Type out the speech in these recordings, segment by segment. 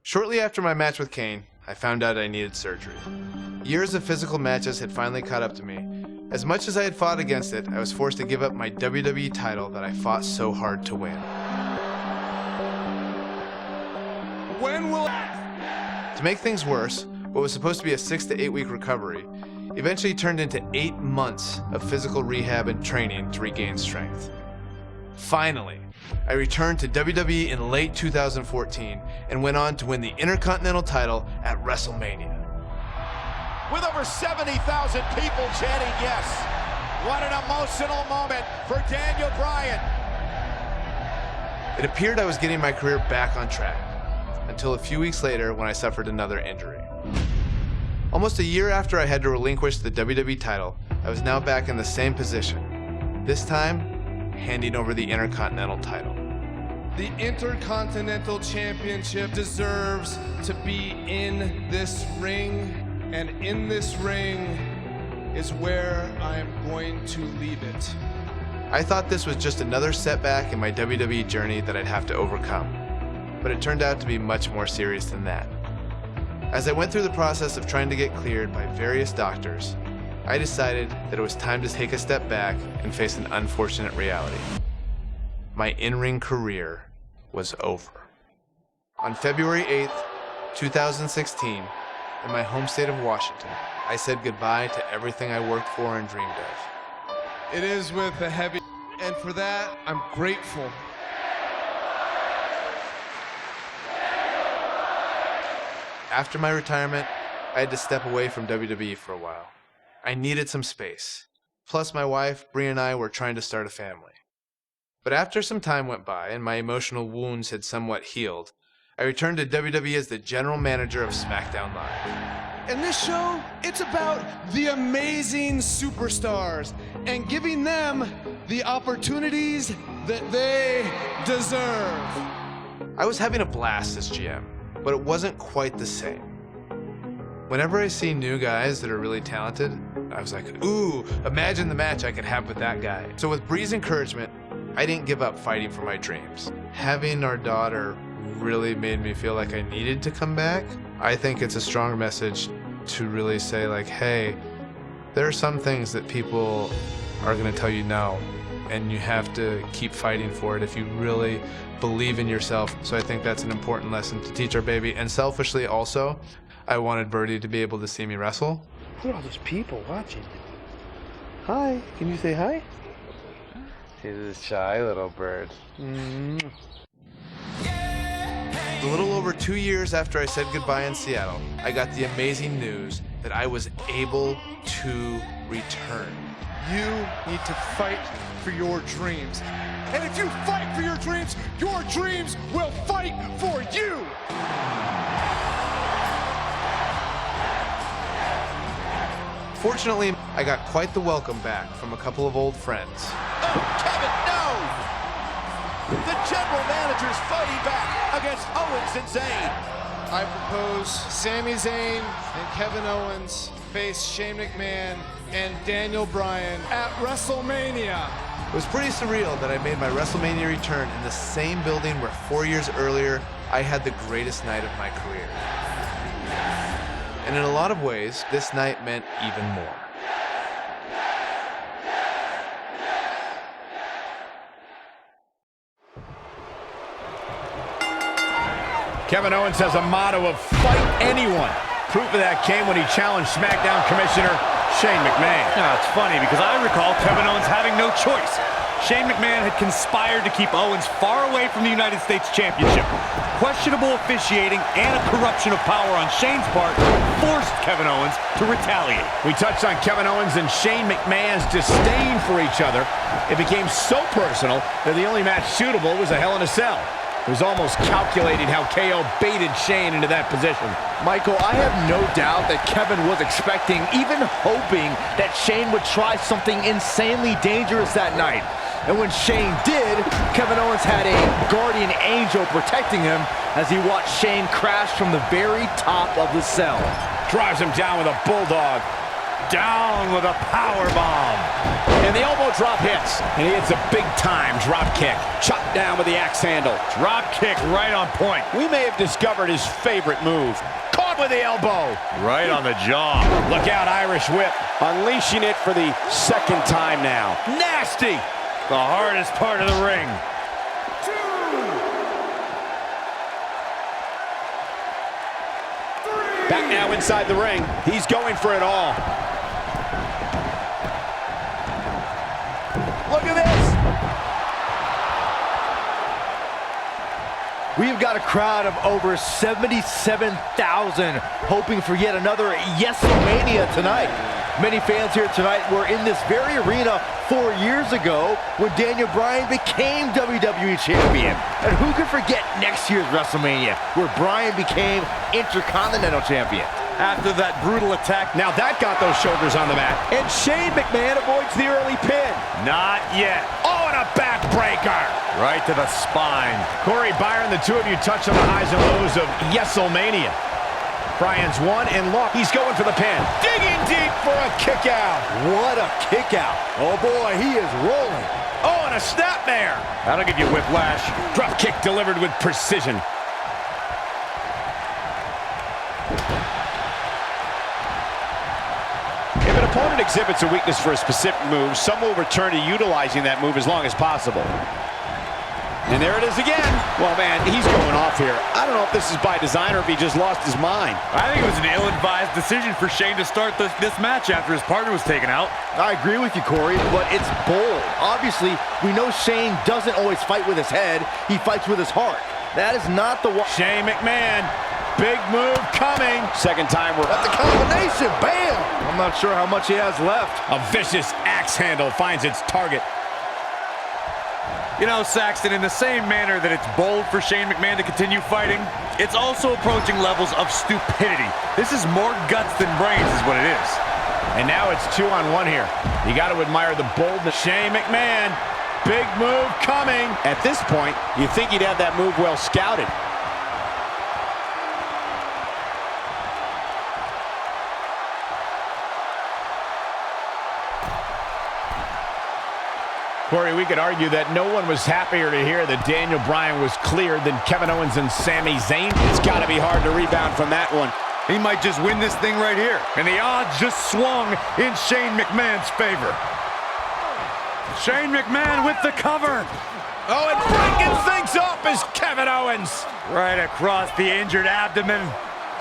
Shortly after my match with Kane, I found out I needed surgery. Years of physical matches had finally caught up to me. As much as I had fought against it, I was forced to give up my WWE title that I fought so hard to win. When will... To make things worse, what was supposed to be a 6 to 8 week recovery eventually turned into 8 months of physical rehab and training to regain strength. Finally, I returned to WWE in late 2014 and went on to win the Intercontinental title at WrestleMania. With over 70,000 people chanting yes. What an emotional moment for Daniel Bryan. It appeared I was getting my career back on track, until a few weeks later when I suffered another injury. Almost a year after I had to relinquish the WWE title, I was now back in the same position, this time handing over the Intercontinental title. The Intercontinental Championship deserves to be in this ring, and in this ring is where I am going to leave it. I thought this was just another setback in my WWE journey that I'd have to overcome, but it turned out to be much more serious than that. As I went through the process of trying to get cleared by various doctors, I decided that it was time to take a step back and face an unfortunate reality. My in-ring career was over. On February 8th, 2016, in my home state of Washington, I said goodbye to everything I worked for and dreamed of. It is with a heavy, and for that, I'm grateful. After my retirement, I had to step away from WWE for a while. I needed some space. Plus, my wife, Bryan, and I were trying to start a family. But after some time went by and my emotional wounds had somewhat healed, I returned to WWE as the general manager of SmackDown Live. In this show, it's about the amazing superstars and giving them the opportunities that they deserve. I was having a blast as GM, but it wasn't quite the same. Whenever I see new guys that are really talented, I was like, ooh, imagine the match I could have with that guy. So with Bree's encouragement, I didn't give up fighting for my dreams. Having our daughter really made me feel like I needed to come back. I think it's a strong message to really say like, hey, there are some things that people are gonna tell you no, and you have to keep fighting for it if you really believe in yourself. So I think that's an important lesson to teach our baby. And selfishly also, I wanted Birdie to be able to see me wrestle. Look at all those people watching. Hi, can you say hi? He's a shy little bird. A little over 2 years after I said goodbye in Seattle, I got the amazing news that I was able to return. You need to fight for your dreams. And if you fight for your dreams will fight for you! Fortunately, I got quite the welcome back from a couple of old friends. Oh, Kevin, no! The general manager's fighting back against Owens and Zayn. I propose Sami Zayn and Kevin Owens face Shane McMahon and Daniel Bryan at WrestleMania. It was pretty surreal that I made my WrestleMania return in the same building where 4 years earlier I had the greatest night of my career. And in a lot of ways, this night meant even more. Kevin Owens has a motto of fight anyone. Proof of that came when he challenged SmackDown Commissioner Shane McMahon. Now, it's funny because I recall Kevin Owens having no choice. Shane McMahon had conspired to keep Owens far away from the United States Championship. Questionable officiating and a corruption of power on Shane's part forced Kevin Owens to retaliate. We touched on Kevin Owens and Shane McMahon's disdain for each other. It became so personal that the only match suitable was a Hell in a Cell. It was almost calculating how KO baited Shane into that position. Michael, I have no doubt that Kevin was expecting, even hoping, that Shane would try something insanely dangerous that night. And when Shane did, Kevin Owens had a guardian angel protecting him as he watched Shane crash from the very top of the cell. Drives him down with a bulldog. Down with a power bomb. And the elbow drop hits. And he hits a big-time drop kick. Chopped down with the axe handle. Drop kick right on point. We may have discovered his favorite move. Caught with the elbow. Right on the jaw. Look out, Irish whip. Unleashing it for the second time now. Nasty. The hardest part of the ring. Back now inside the ring. He's going for it all. Look at this. We've got a crowd of over 77,000 hoping for yet another WrestleMania tonight. Many fans here tonight were in this very arena 4 years ago when Daniel Bryan became WWE Champion. And who could forget next year's WrestleMania where Bryan became Intercontinental Champion? After that brutal attack, Now that got those shoulders on the mat. And Shane McMahon avoids the early pin. not yet. Oh, and a backbreaker. Right to the spine. Corey, Byron, the two of you touched on the highs and lows of WrestleMania. Bryan's won, and look, he's going for the pin. Digging deep for a kick out. What a kick out. Oh boy, he is rolling. Oh, and a snapmare. That'll give you whiplash. Drop kick delivered with precision. If an opponent exhibits a weakness for a specific move, some will return to utilizing that move as long as possible. And there it is again. Well, man, he's going off here. I don't know if this is by design or if he just lost his mind. I think it was an ill-advised decision for Shane to start this match after his partner was taken out. I agree with you, Corey, but it's bold. Obviously, we know Shane doesn't always fight with his head. He fights with his heart. That is not the one. Shane McMahon, big move coming. Second time we're... That's a combination. Bam! I'm not sure how much he has left. A vicious axe handle finds its target. You know, Saxton, in the same manner that it's bold for Shane McMahon to continue fighting, it's also approaching levels of stupidity. This is more guts than brains is what it is. And now it's 2-on-1 here. You got to admire the boldness. Shane McMahon, big move coming. At this point, you think he'd have that move well scouted. Corey, we could argue that no one was happier to hear that Daniel Bryan was cleared than Kevin Owens and Sami Zayn. It's got to be hard to rebound from that one. He might just win this thing right here. And the odds just swung in Shane McMahon's favor. Shane McMahon with the cover. Oh, and breaking things up is Kevin Owens. Right across the injured abdomen.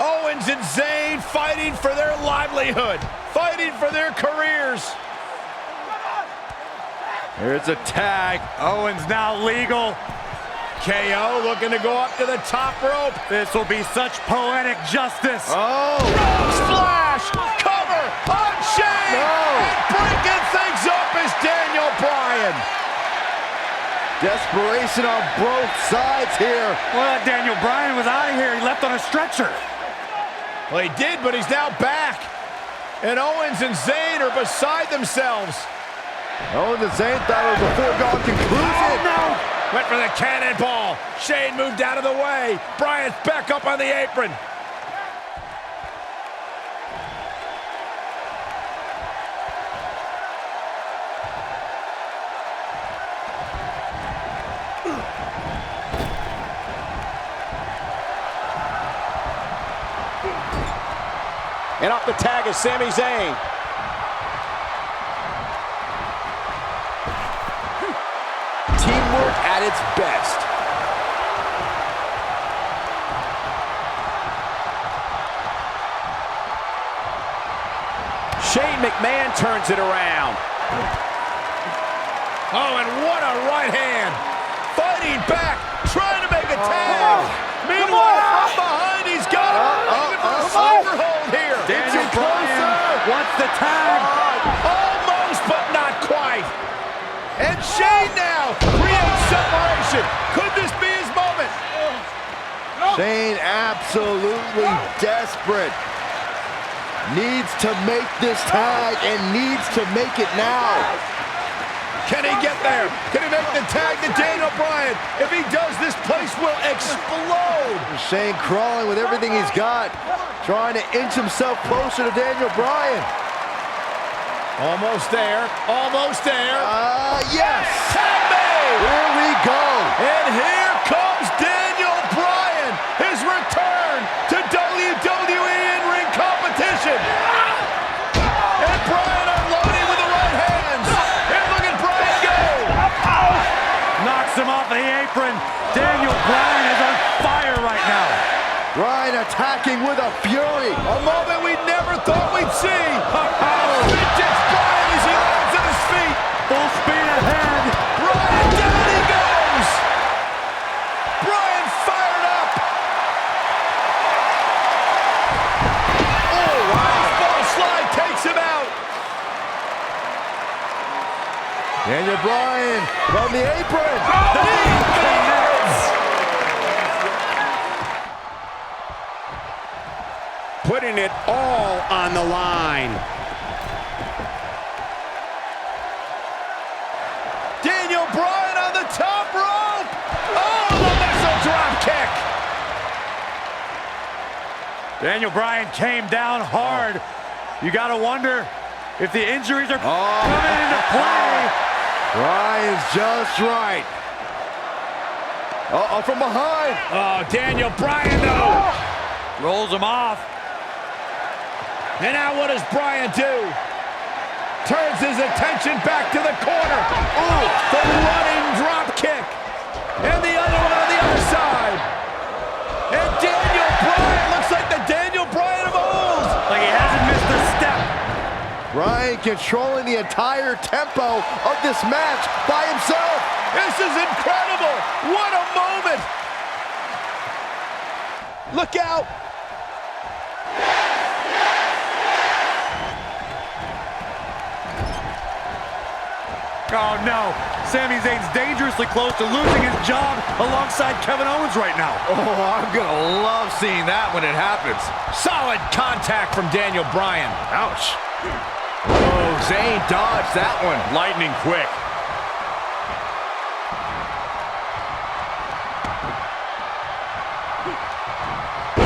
Owens and Zayn fighting for their livelihood, fighting for their careers. Here's a tag. Owens now legal. KO looking to go up to the top rope. This will be such poetic justice. Oh! Splash! Cover on Shane! No. And breaking things up is Daniel Bryan. Desperation on both sides here. Well, Daniel Bryan was out of here. He left on a stretcher. Well, he did, but he's now back. And Owens and Zayn are beside themselves. Owens and Zayn thought it was a foregone conclusion. Oh, no! Went for the cannonball. Shane moved out of the way. Bryan's back up on the apron. And off the tag is Sami Zayn. Teamwork at its best. Shane McMahon turns it around. Oh, and what a right hand. Fighting back, trying to make a tag. Meanwhile, from behind, he's got a overhold here. Daniel Bryan wants the tag. Almost, but not quite. And Shane now creates separation. Could this be his moment? Shane absolutely desperate. Needs to make this tag and needs to make it now. Can he get there? Can he make the tag to Daniel Bryan? If he does, this place will explode. Shane crawling with everything he's got, trying to inch himself closer to Daniel Bryan. Almost there. Almost there. Yes! Tag made! Here we go! And here comes Daniel Bryan, his return to WWE in-ring competition. And Bryan unloading with the right hands. And look at Bryan go! Knocks him off the apron. Daniel Bryan is on fire right now. Bryan attacking with a fury. A moment we never thought we'd see. Vintage Bryan as he lands on his feet. Full speed ahead. Bryan, down he goes. Bryan fired up. Oh, wow. Baseball slide takes him out. Daniel Bryan from the apron. Putting it all on the line. Daniel Bryan on the top rope. Oh, the missile drop kick. Daniel Bryan came down hard. You got to wonder if the injuries are coming into play. Bryan's just right. Uh-oh, from behind. Oh, Daniel Bryan, though. Rolls him off. And now what does Bryan do? Turns his attention back to the corner. Ooh, the running drop kick. And the other one on the other side. And Daniel Bryan looks like the Daniel Bryan of old. Like he hasn't missed a step. Bryan controlling the entire tempo of this match by himself. This is incredible. What a moment. Look out. Oh no, Sami Zayn's dangerously close to losing his job alongside Kevin Owens right now. Oh, I'm gonna love seeing that when it happens. Solid contact from Daniel Bryan. Ouch. Oh, Zayn dodged that one. Lightning quick.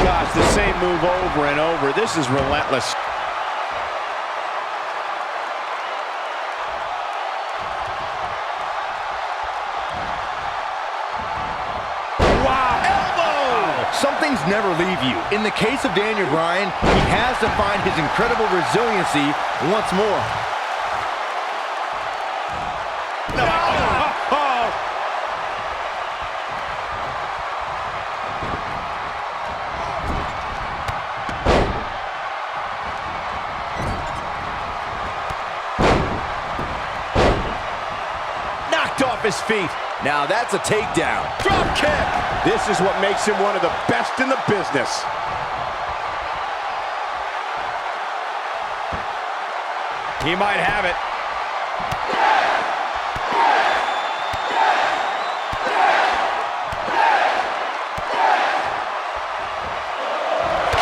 Gosh, the same move over and over. This is relentless. Some things never leave you. In the case of Daniel Bryan, he has to find his incredible resiliency once more. Knocked off his feet. Now that's a takedown. Drop kick. This is what makes him one of the best in the business. He might have it.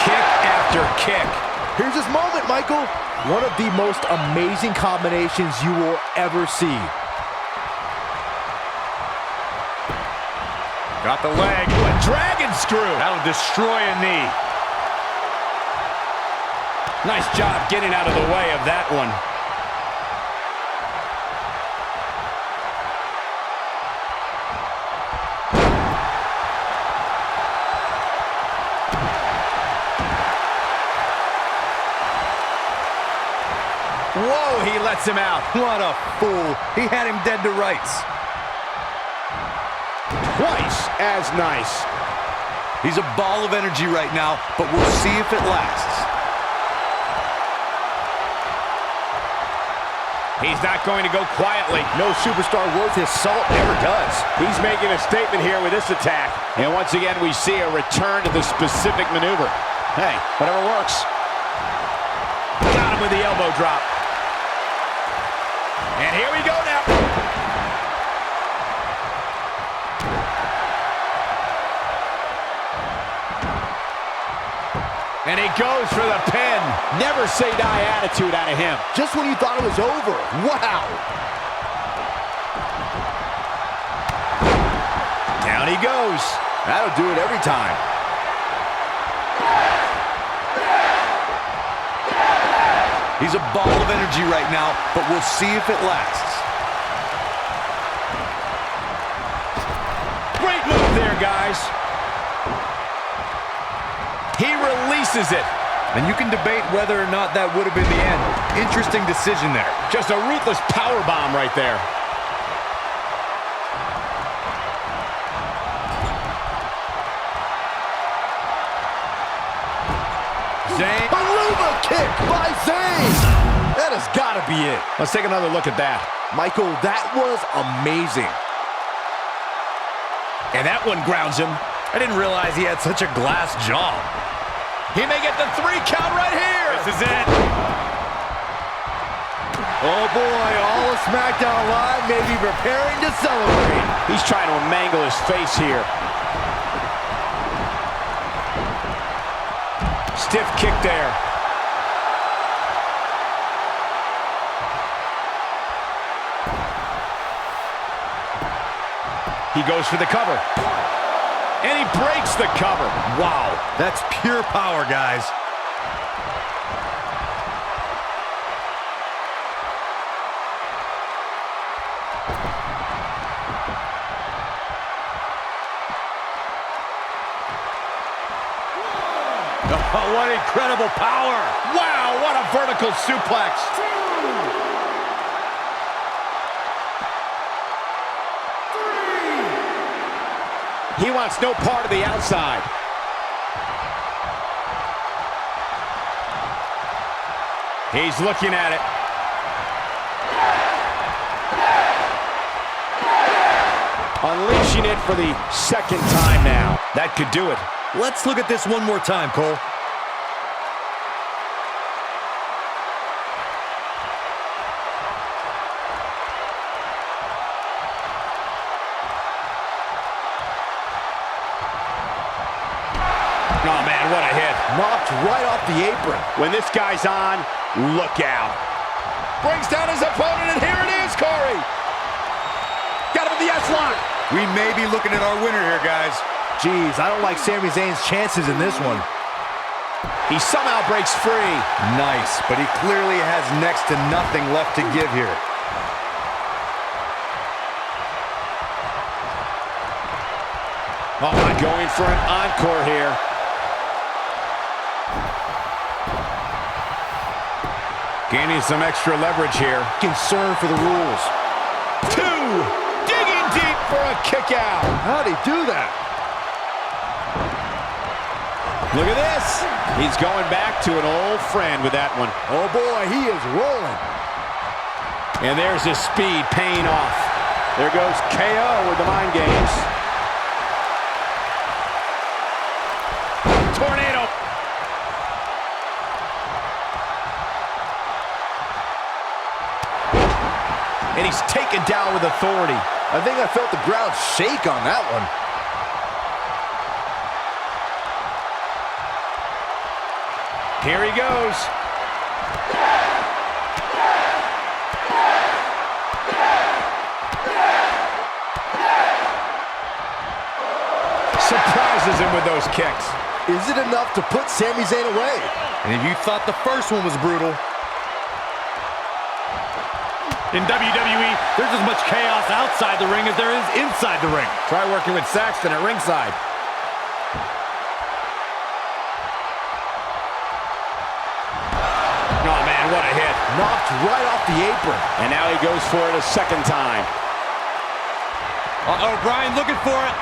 Kick after kick. Here's his moment, Michael. One of the most amazing combinations you will ever see. Got the leg. A dragon screw. That'll destroy a knee. Nice job getting out of the way of that one. Whoa, he lets him out. What a fool. He had him dead to rights. Twice as nice. He's a ball of energy right now, but we'll see if it lasts. He's not going to go quietly. No superstar worth his salt ever does. He's making a statement here with this attack. And once again, we see a return to the specific maneuver. Hey, whatever works. Got him with the elbow drop. And here we go now. And he goes for the pin. Never say die attitude out of him. Just when you thought it was over. Wow. Down he goes. That'll do it every time. 1, He's a ball of energy right now, but we'll see if it lasts. Great move there, guys. He releases it. And you can debate whether or not that would have been the end. Interesting decision there. Just a ruthless power bomb right there. Zayn. A Luva kick by Zayn. That has got to be it. Let's take another look at that. Michael, that was amazing. And that one grounds him. I didn't realize he had such a glass jaw. He may get the 3 count right here. This is it. Oh boy, all of SmackDown Live may be preparing to celebrate. He's trying to mangle his face here. Stiff kick there. He goes for the cover. And he breaks the cover. Wow, that's pure power, guys. Oh, what incredible power. Wow, what a vertical suplex. He wants no part of the outside. He's looking at it. Unleashing it for the 2nd time now. That could do it. Let's look at this one more time, Cole. Oh, man, what a hit. Knocked right off the apron. When this guy's on, look out. Brings down his opponent, and here it is, Corey. Got him with the S-lock. We may be looking at our winner here, guys. Jeez, I don't like Sami Zayn's chances in this one. He somehow breaks free. Nice, but he clearly has next to nothing left to give here. Oh, going for an encore here. Gaining some extra leverage here. Concern for the rules. 2. Digging deep for a kick out. How'd he do that? Look at this. He's going back to an old friend with that one. Oh boy, he is rolling. And there's his speed paying off. There goes KO with the mind games. Tornado. And he's taken down with authority. I think I felt the ground shake on that one. Here he goes. Surprises him with those kicks. Is it enough to put Sami Zayn away? And if you thought the first one was brutal, in WWE, there's as much chaos outside the ring as there is inside the ring. Try working with Saxton at ringside. Oh, man, what a hit. Knocked right off the apron. And now he goes for it a 2nd time. Uh-oh, Bryan looking for it.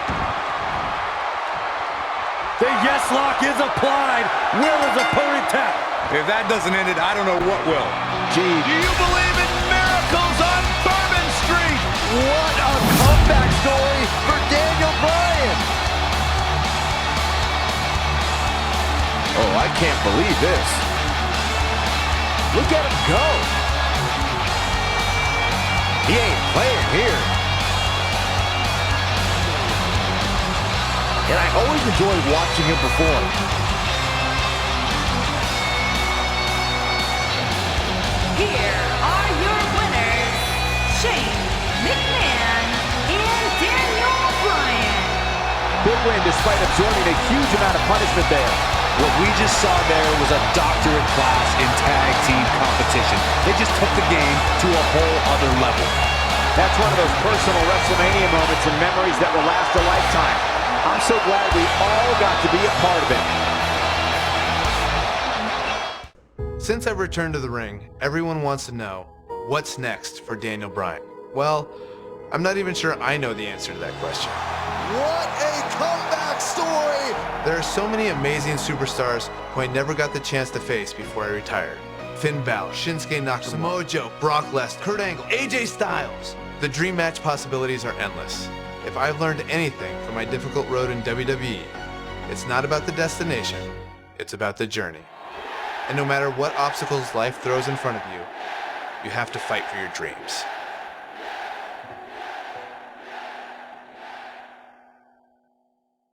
The yes lock is applied. Will his opponent tap? If that doesn't end it, I don't know what will. Gee. Do you believe in miracles on Bourbon Street? What a comeback story for Daniel Bryan. Oh, I can't believe this. Look at him go. He ain't playing here. And I always enjoy watching him perform. Here are your winners, Shane McMahon and Daniel Bryan. Big win despite absorbing a huge amount of punishment there. What we just saw there was a doctorate class in tag team competition. They just took the game to a whole other level. That's one of those personal WrestleMania moments and memories that will last a lifetime. I'm so glad we all got to be a part of it. Since I've returned to the ring, everyone wants to know, what's next for Daniel Bryan? Well, I'm not even sure I know the answer to that question. What a comeback story! There are so many amazing superstars who I never got the chance to face before I retired. Finn Balor, Shinsuke Nakamura, Samoa Joe, Brock Lesnar, Kurt Angle, AJ Styles. The dream match possibilities are endless. If I've learned anything from my difficult road in WWE, it's not about the destination, it's about the journey. And no matter what obstacles life throws in front of you, you have to fight for your dreams.